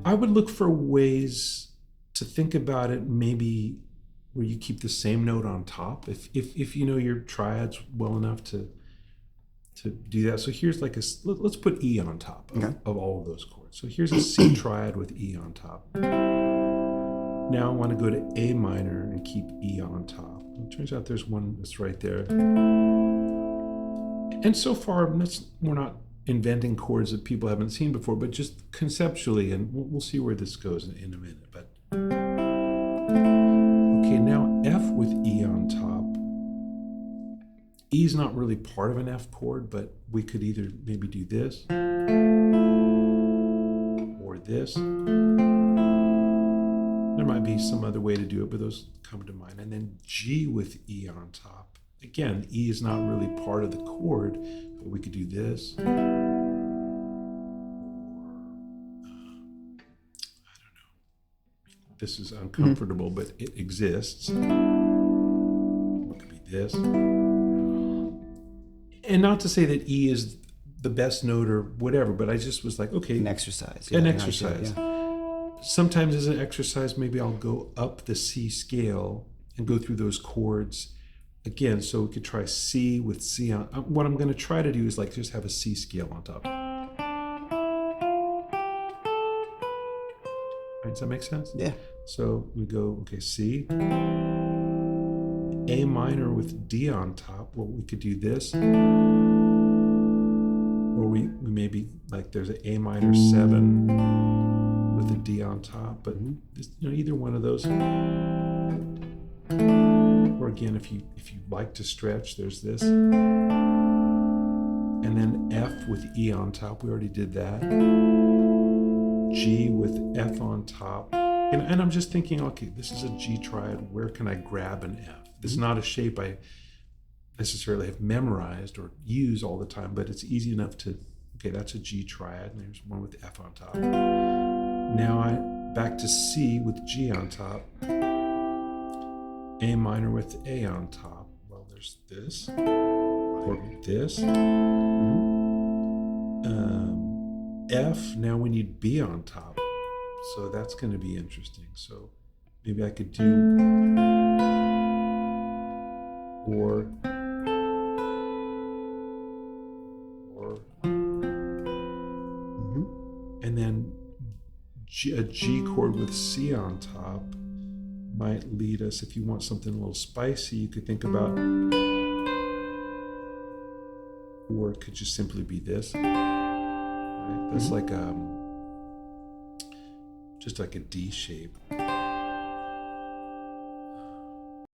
I would look for ways to think about it, maybe where you keep the same note on top. If you know your triads well enough to do that. So here's like let's put E on top of all of those chords. So here's a C triad with E on top. Now I want to go to A minor and keep E on top. It turns out there's one that's right there. And so far, we're not inventing chords that people haven't seen before, but just conceptually, and we'll see where this goes in a minute. But okay, now F with E on top. E is not really part of an F chord, but we could either maybe do this or this. There might be some other way to do it, but those come to mind. And then G with E on top. Again, E is not really part of the chord, but we could do this. Or, I don't know. This is uncomfortable, but it exists. It could be this. And not to say that E is the best note or whatever, but I just was like, okay. An exercise. An exercise. Sometimes as an exercise, maybe I'll go up the C scale and go through those chords again. So we could try C with C on. What I'm going to try to do is like just have a C scale on top. Right, does that make sense? Yeah. So we go, okay, C. A minor with D on top. Well, we could do this. Or we maybe, like there's an A minor 7 with a D on top, but either one of those. Or again, if you like to stretch, there's this. And then F with E on top, we already did that. G with F on top. And I'm just thinking, okay, this is a G triad, where can I grab an F? This is not a shape I necessarily have memorized or use all the time, but it's easy enough to, okay, that's a G triad, and there's one with F on top. Now back to C with G on top. A minor with A on top. Well, there's this, or this. F, now we need B on top. So that's going to be interesting. So maybe I could do, or, and then a G chord with C on top might lead us, if you want something a little spicy, you could think about, or it could just simply be this. Right? That's like just like a D shape.